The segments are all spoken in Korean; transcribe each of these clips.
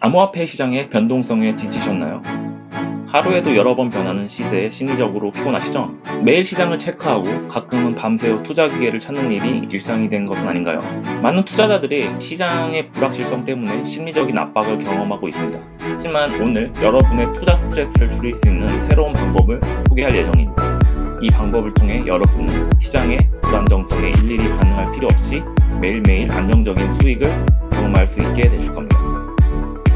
암호화폐 시장의 변동성에 지치셨나요? 하루에도 여러 번 변하는 시세에 심리적으로 피곤하시죠? 매일 시장을 체크하고 가끔은 밤새워 투자 기회를 찾는 일이 일상이 된 것은 아닌가요? 많은 투자자들이 시장의 불확실성 때문에 심리적인 압박을 경험하고 있습니다. 하지만 오늘 여러분의 투자 스트레스를 줄일 수 있는 새로운 방법을 소개할 예정입니다. 이 방법을 통해 여러분은 시장의 불안정성에 일일이 반응할 필요 없이 매일매일 안정적인 수익을 경험할 수 있게 되실 겁니다.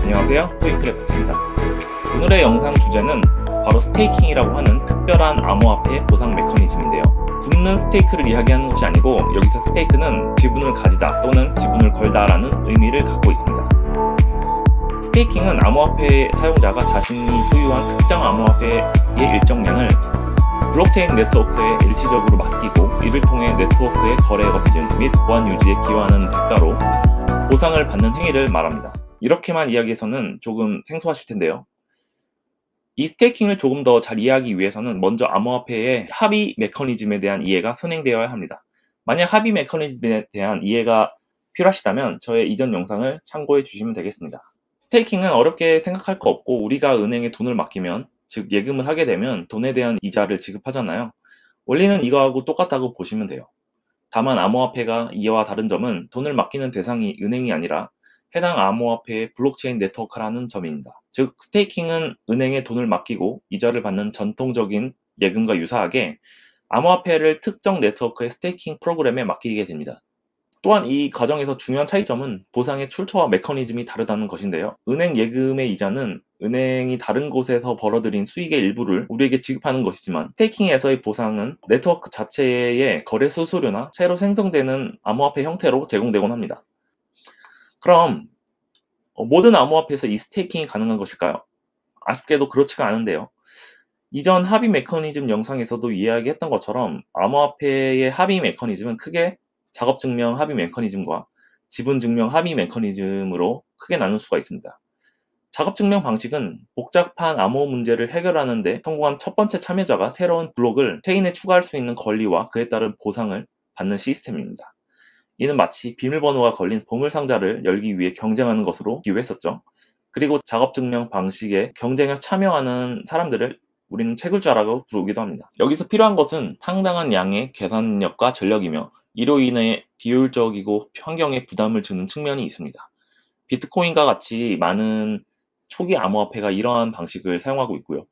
안녕하세요, 코인크래프트입니다. 오늘의 영상 주제는 바로 스테이킹이라고 하는 특별한 암호화폐 보상 메커니즘인데요. 굽는 스테이크를 이야기하는 것이 아니고 여기서 스테이크는 지분을 가지다 또는 지분을 걸다라는 의미를 갖고 있습니다. 스테이킹은 암호화폐 사용자가 자신이 소유한 특정 암호화폐의 일정량을 블록체인 네트워크에 일시적으로 맡기고 이를 통해 네트워크의 거래 검증 및 보안 유지에 기여하는 대가로 보상을 받는 행위를 말합니다. 이렇게만 이야기해서는 조금 생소하실 텐데요. 이 스테이킹을 조금 더 잘 이해하기 위해서는 먼저 암호화폐의 합의 메커니즘에 대한 이해가 선행되어야 합니다. 만약 합의 메커니즘에 대한 이해가 필요하시다면 저의 이전 영상을 참고해 주시면 되겠습니다. 스테이킹은 어렵게 생각할 거 없고 우리가 은행에 돈을 맡기면, 즉 예금을 하게 되면 돈에 대한 이자를 지급하잖아요. 원리는 이거하고 똑같다고 보시면 돼요. 다만 암호화폐가 이와 다른 점은 돈을 맡기는 대상이 은행이 아니라 해당 암호화폐의 블록체인 네트워크라는 점입니다. 즉 스테이킹은 은행에 돈을 맡기고 이자를 받는 전통적인 예금과 유사하게 암호화폐를 특정 네트워크의 스테이킹 프로그램에 맡기게 됩니다. 또한 이 과정에서 중요한 차이점은 보상의 출처와 메커니즘이 다르다는 것인데요. 은행 예금의 이자는 은행이 다른 곳에서 벌어들인 수익의 일부를 우리에게 지급하는 것이지만 스테이킹에서의 보상은 네트워크 자체의 거래 수수료나 새로 생성되는 암호화폐 형태로 제공되곤 합니다. 그럼 모든 암호화폐에서 이 스테이킹이 가능한 것일까요? 아쉽게도 그렇지가 않은데요. 이전 합의 메커니즘 영상에서도 이야기했던 것처럼 암호화폐의 합의 메커니즘은 크게 작업증명 합의 메커니즘과 지분증명 합의 메커니즘으로 크게 나눌 수가 있습니다. 작업증명 방식은 복잡한 암호 문제를 해결하는 데 성공한 첫 번째 참여자가 새로운 블록을 체인에 추가할 수 있는 권리와 그에 따른 보상을 받는 시스템입니다. 이는 마치 비밀번호가 걸린 보물상자를 열기 위해 경쟁하는 것으로 비유했었죠. 그리고 작업증명 방식에 경쟁에 참여하는 사람들을 우리는 채굴자라고 부르기도 합니다. 여기서 필요한 것은 상당한 양의 계산력과 전력이며 이로 인해 비효율적이고 환경에 부담을 주는 측면이 있습니다. 비트코인과 같이 많은 초기 암호화폐가 이러한 방식을 사용하고 있고요.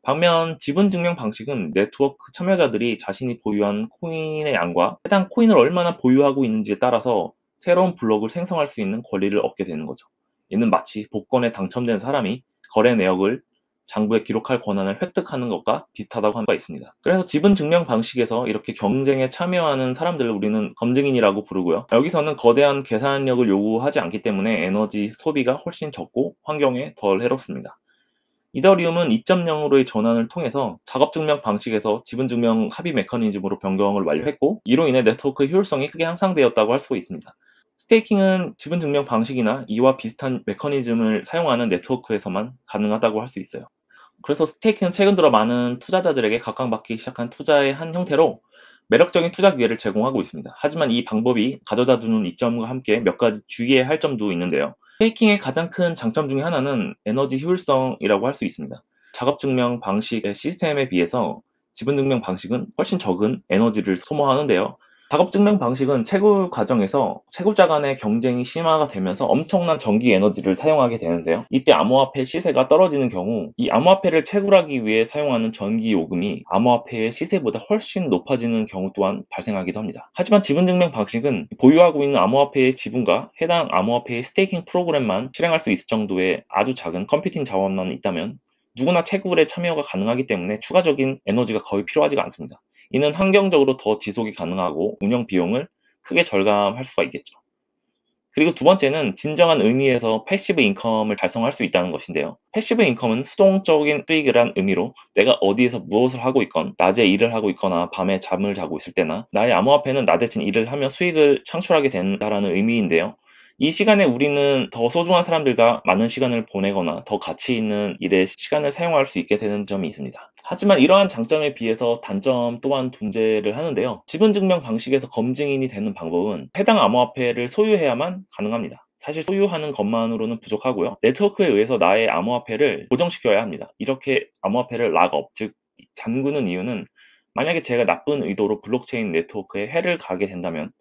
반면 지분증명 방식은 네트워크 참여자들이 자신이 보유한 코인의 양과 해당 코인을 얼마나 보유하고 있는지에 따라서 새로운 블록을 생성할 수 있는 권리를 얻게 되는 거죠. 이는 마치 복권에 당첨된 사람이 거래 내역을 장부에 기록할 권한을 획득하는 것과 비슷하다고 할 수가 있습니다. 그래서 지분증명 방식에서 이렇게 경쟁에 참여하는 사람들을 우리는 검증인이라고 부르고요. 여기서는 거대한 계산력을 요구하지 않기 때문에 에너지 소비가 훨씬 적고 환경에 덜 해롭습니다. 이더리움은 2.0으로의 전환을 통해서 작업증명 방식에서 지분증명 합의 메커니즘으로 변경을 완료했고 이로 인해 네트워크의 효율성이 크게 향상되었다고 할 수 있습니다. 스테이킹은 지분증명 방식이나 이와 비슷한 메커니즘을 사용하는 네트워크에서만 가능하다고 할 수 있어요. 그래서 스테이킹은 최근 들어 많은 투자자들에게 각광받기 시작한 투자의 한 형태로 매력적인 투자 기회를 제공하고 있습니다. 하지만 이 방법이 가져다 주는 이점과 함께 몇 가지 주의해야 할 점도 있는데요. 스테이킹의 가장 큰 장점 중에 하나는 에너지 효율성이라고 할 수 있습니다. 작업증명 방식의 시스템에 비해서 지분증명 방식은 훨씬 적은 에너지를 소모하는데요. 작업증명 방식은 채굴 과정에서 채굴자 간의 경쟁이 심화가 되면서 엄청난 전기 에너지를 사용하게 되는데요. 이때 암호화폐 시세가 떨어지는 경우 이 암호화폐를 채굴하기 위해 사용하는 전기 요금이 암호화폐의 시세보다 훨씬 높아지는 경우 또한 발생하기도 합니다. 하지만 지분증명 방식은 보유하고 있는 암호화폐의 지분과 해당 암호화폐의 스테이킹 프로그램만 실행할 수 있을 정도의 아주 작은 컴퓨팅 자원만 있다면 누구나 채굴에 참여가 가능하기 때문에 추가적인 에너지가 거의 필요하지가 않습니다. 이는 환경적으로 더 지속이 가능하고 운영 비용을 크게 절감할 수가 있겠죠. 그리고 두 번째는 진정한 의미에서 패시브 인컴을 달성할 수 있다는 것인데요. 패시브 인컴은 수동적인 수익이란 의미로 내가 어디에서 무엇을 하고 있건 낮에 일을 하고 있거나 밤에 잠을 자고 있을 때나 나의 암호화폐는 나 대신 일을 하며 수익을 창출하게 된다는 의미인데요. 이 시간에 우리는 더 소중한 사람들과 많은 시간을 보내거나 더 가치 있는 일에 시간을 사용할 수 있게 되는 점이 있습니다. 하지만 이러한 장점에 비해서 단점 또한 존재를 하는데요. 지분증명 방식에서 검증인이 되는 방법은 해당 암호화폐를 소유해야만 가능합니다. 사실 소유하는 것만으로는 부족하고요. 네트워크에 의해서 나의 암호화폐를 고정시켜야 합니다. 이렇게 암호화폐를 락업, 즉 잠그는 이유는 만약에 제가 나쁜 의도로 블록체인 네트워크에 해를 가하게 된다면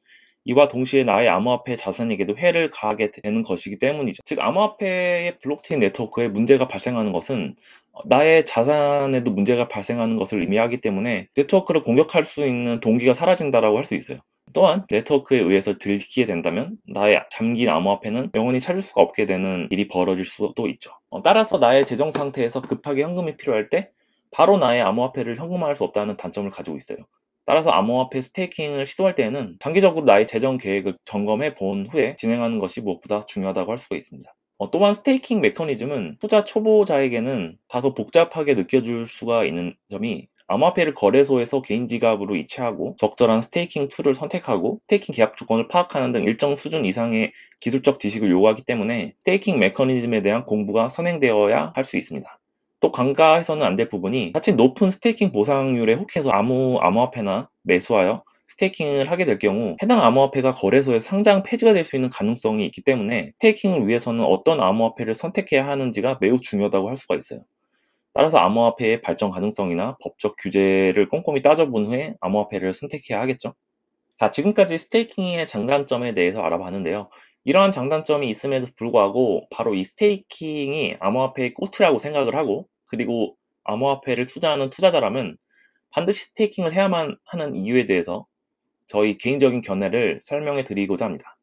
이와 동시에 나의 암호화폐 자산에게도 해를 가하게 되는 것이기 때문이죠. 즉 암호화폐의 블록체인 네트워크에 문제가 발생하는 것은 나의 자산에도 문제가 발생하는 것을 의미하기 때문에 네트워크를 공격할 수 있는 동기가 사라진다라고 할 수 있어요. 또한 네트워크에 의해서 들키게 된다면 나의 잠긴 암호화폐는 영원히 찾을 수가 없게 되는 일이 벌어질 수도 있죠. 따라서 나의 재정 상태에서 급하게 현금이 필요할 때 바로 나의 암호화폐를 현금화할 수 없다는 단점을 가지고 있어요. 따라서 암호화폐 스테이킹을 시도할 때에는 장기적으로 나의 재정 계획을 점검해 본 후에 진행하는 것이 무엇보다 중요하다고 할 수가 있습니다. 또한 스테이킹 메커니즘은 투자 초보자에게는 다소 복잡하게 느껴질 수가 있는 점이 암호화폐를 거래소에서 개인 지갑으로 이체하고 적절한 스테이킹 툴을 선택하고 스테이킹 계약 조건을 파악하는 등 일정 수준 이상의 기술적 지식을 요구하기 때문에 스테이킹 메커니즘에 대한 공부가 선행되어야 할 수 있습니다. 또 간과해서는 안 될 부분이 자칫 높은 스테이킹 보상률에 혹해서 암호화폐나 매수하여 스테이킹을 하게 될 경우 해당 암호화폐가 거래소에 상장 폐지가 될 수 있는 가능성이 있기 때문에 스테이킹을 위해서는 어떤 암호화폐를 선택해야 하는지가 매우 중요하다고 할 수가 있어요. 따라서 암호화폐의 발전 가능성이나 법적 규제를 꼼꼼히 따져본 후에 암호화폐를 선택해야 하겠죠. 자, 지금까지 스테이킹의 장단점에 대해서 알아봤는데요. 이러한 장단점이 있음에도 불구하고 바로 이 스테이킹이 암호화폐의 꽃이라고 생각을 하고 그리고 암호화폐를 투자하는 투자자라면 반드시 스테이킹을 해야만 하는 이유에 대해서 저희 개인적인 견해를 설명해 드리고자 합니다.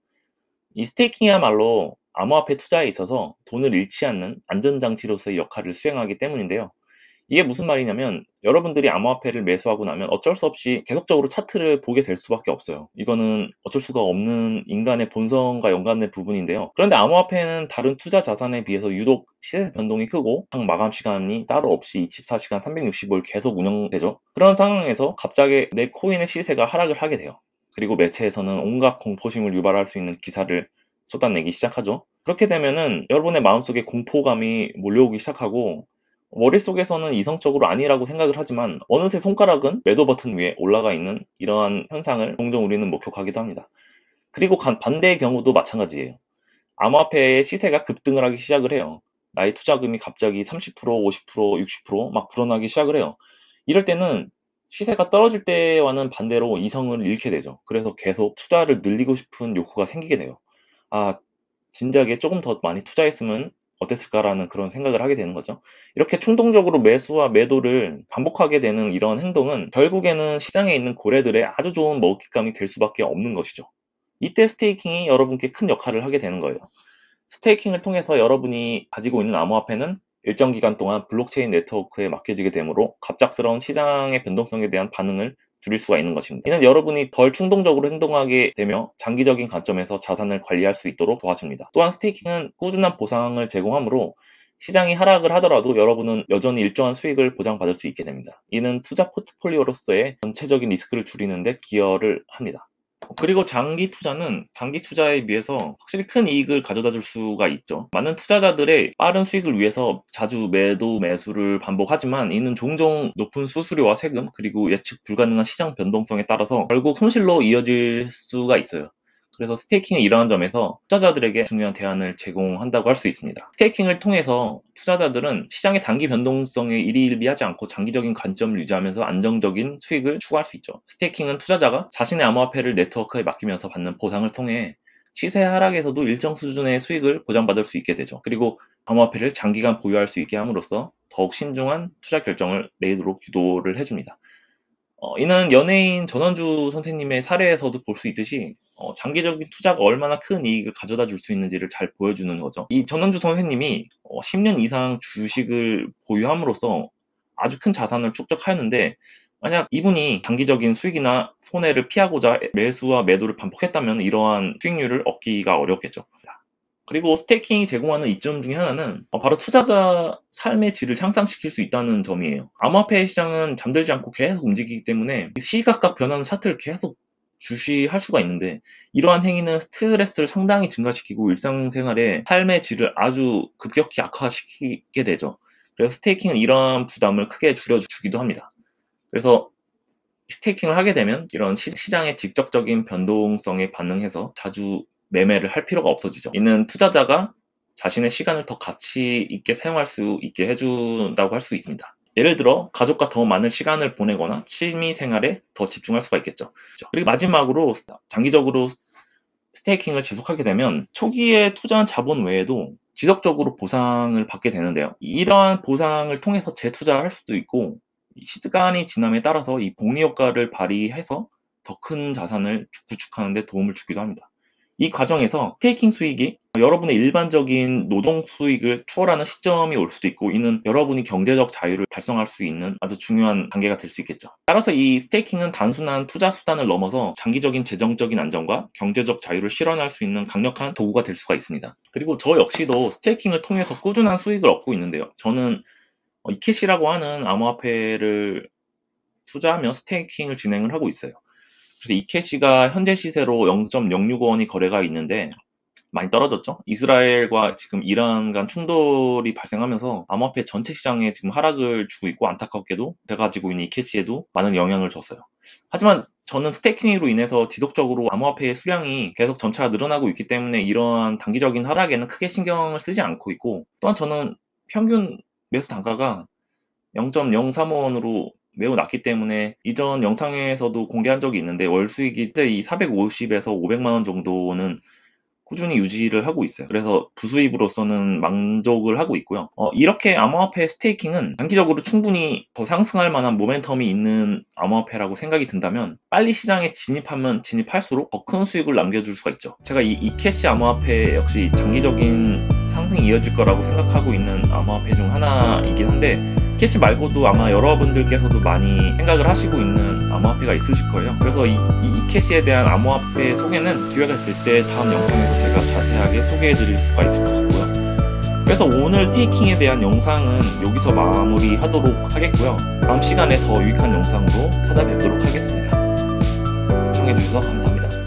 이 스테이킹이야말로 암호화폐 투자에 있어서 돈을 잃지 않는 안전장치로서의 역할을 수행하기 때문인데요. 이게 무슨 말이냐면 여러분들이 암호화폐를 매수하고 나면 어쩔 수 없이 계속적으로 차트를 보게 될 수밖에 없어요. 이거는 어쩔 수가 없는 인간의 본성과 연관된 부분인데요. 그런데 암호화폐는 다른 투자 자산에 비해서 유독 시세 변동이 크고 장 마감 시간이 따로 없이 24시간 365일 계속 운영되죠. 그런 상황에서 갑자기 내 코인의 시세가 하락을 하게 돼요. 그리고 매체에서는 온갖 공포심을 유발할 수 있는 기사를 쏟아내기 시작하죠. 그렇게 되면은 여러분의 마음속에 공포감이 몰려오기 시작하고 머릿속에서는 이성적으로 아니라고 생각을 하지만 어느새 손가락은 매도 버튼 위에 올라가 있는 이러한 현상을 종종 우리는 목격하기도 합니다. 그리고 반대의 경우도 마찬가지예요. 암호화폐의 시세가 급등을 하기 시작을 해요. 나의 투자금이 갑자기 30%, 50%, 60%막 불어나기 시작을 해요. 이럴 때는 시세가 떨어질 때와는 반대로 이성을 잃게 되죠. 그래서 계속 투자를 늘리고 싶은 욕구가 생기게 돼요. 아, 진작에 조금 더 많이 투자했으면 어땠을까라는 그런 생각을 하게 되는 거죠. 이렇게 충동적으로 매수와 매도를 반복하게 되는 이런 행동은 결국에는 시장에 있는 고래들의 아주 좋은 먹잇감이 될 수밖에 없는 것이죠. 이때 스테이킹이 여러분께 큰 역할을 하게 되는 거예요. 스테이킹을 통해서 여러분이 가지고 있는 암호화폐는 일정 기간 동안 블록체인 네트워크에 맡겨지게 되므로 갑작스러운 시장의 변동성에 대한 반응을 줄일 수가 있는 것입니다. 이는 여러분이 덜 충동적으로 행동하게 되며 장기적인 관점에서 자산을 관리할 수 있도록 도와줍니다. 또한 스테이킹은 꾸준한 보상을 제공하므로 시장이 하락을 하더라도 여러분은 여전히 일정한 수익을 보장받을 수 있게 됩니다. 이는 투자 포트폴리오로서의 전체적인 리스크를 줄이는 데 기여를 합니다. 그리고 장기 투자는 단기 투자에 비해서 확실히 큰 이익을 가져다 줄 수가 있죠. 많은 투자자들의 빠른 수익을 위해서 자주 매도 매수를 반복하지만 이는 종종 높은 수수료와 세금 그리고 예측 불가능한 시장 변동성에 따라서 결국 손실로 이어질 수가 있어요. 그래서 스테이킹은 이러한 점에서 투자자들에게 중요한 대안을 제공한다고 할 수 있습니다. 스테이킹을 통해서 투자자들은 시장의 단기 변동성에 일희일비하지 않고 장기적인 관점을 유지하면서 안정적인 수익을 추구할 수 있죠. 스테이킹은 투자자가 자신의 암호화폐를 네트워크에 맡기면서 받는 보상을 통해 시세 하락에서도 일정 수준의 수익을 보장받을 수 있게 되죠. 그리고 암호화폐를 장기간 보유할 수 있게 함으로써 더욱 신중한 투자 결정을 내도록 유도를 해줍니다. 이는 연예인 전원주 선생님의 사례에서도 볼 수 있듯이 장기적인 투자가 얼마나 큰 이익을 가져다 줄 수 있는지를 잘 보여주는 거죠. 이 전원주 선생님이 10년 이상 주식을 보유함으로써 아주 큰 자산을 축적하였는데 만약 이분이 장기적인 수익이나 손해를 피하고자 매수와 매도를 반복했다면 이러한 수익률을 얻기가 어렵겠죠. 그리고 스테이킹이 제공하는 이점 중에 하나는 바로 투자자 삶의 질을 향상시킬 수 있다는 점이에요. 암호화폐 시장은 잠들지 않고 계속 움직이기 때문에 시시각각 변하는 차트를 계속 주시할 수가 있는데 이러한 행위는 스트레스를 상당히 증가시키고 일상생활의 삶의 질을 아주 급격히 악화시키게 되죠. 그래서 스테이킹은 이러한 부담을 크게 줄여주기도 합니다. 그래서 스테이킹을 하게 되면 이런 시장의 직접적인 변동성에 반응해서 자주 매매를 할 필요가 없어지죠. 이는 투자자가 자신의 시간을 더 가치 있게 사용할 수 있게 해준다고 할 수 있습니다. 예를 들어 가족과 더 많은 시간을 보내거나 취미 생활에 더 집중할 수가 있겠죠. 그리고 마지막으로 장기적으로 스테이킹을 지속하게 되면 초기에 투자한 자본 외에도 지속적으로 보상을 받게 되는데요. 이러한 보상을 통해서 재투자할 수도 있고 시간이 지남에 따라서 이 복리 효과를 발휘해서 더 큰 자산을 구축하는 데 도움을 주기도 합니다. 이 과정에서 스테이킹 수익이 여러분의 일반적인 노동 수익을 추월하는 시점이 올 수도 있고, 이는 여러분이 경제적 자유를 달성할 수 있는 아주 중요한 단계가 될 수 있겠죠. 따라서 이 스테이킹은 단순한 투자 수단을 넘어서 장기적인 재정적인 안정과 경제적 자유를 실현할 수 있는 강력한 도구가 될 수가 있습니다. 그리고 저 역시도 스테이킹을 통해서 꾸준한 수익을 얻고 있는데요. 저는 이캐시라고 하는 암호화폐를 투자하며 스테이킹을 진행을 하고 있어요. 그래서 이캐시가 현재 시세로 0.065원이 거래가 있는데 많이 떨어졌죠. 이스라엘과 지금 이란 간 충돌이 발생하면서 암호화폐 전체 시장에 지금 하락을 주고 있고, 안타깝게도 제가 가지고 있는 이캐시에도 많은 영향을 줬어요. 하지만 저는 스테이킹으로 인해서 지속적으로 암호화폐의 수량이 계속 점차가 늘어나고 있기 때문에 이러한 단기적인 하락에는 크게 신경을 쓰지 않고 있고, 또한 저는 평균 매수 단가가 0.035원으로 매우 낮기 때문에 이전 영상에서도 공개한 적이 있는데 월 수익이 이 450에서 500만원 정도는 꾸준히 유지를 하고 있어요. 그래서 부수입으로서는 만족을 하고 있고요. 이렇게 암호화폐 스테이킹은 장기적으로 충분히 더 상승할 만한 모멘텀이 있는 암호화폐라고 생각이 든다면 빨리 시장에 진입하면 진입할수록 더 큰 수익을 남겨줄 수가 있죠. 제가 이 이캐시 암호화폐 역시 장기적인 상승이 이어질 거라고 생각하고 있는 암호화폐 중 하나이긴 한데, 캐시 말고도 아마 여러분들께서도 많이 생각을 하시고 있는 암호화폐가 있으실 거예요. 그래서 이 이캐시에 대한 암호화폐 소개는 기회가 될 때 다음 영상에서 제가 자세하게 소개해 드릴 수가 있을 것 같고요. 그래서 오늘 스테이킹에 대한 영상은 여기서 마무리하도록 하겠고요. 다음 시간에 더 유익한 영상으로 찾아뵙도록 하겠습니다. 시청해 주셔서 감사합니다.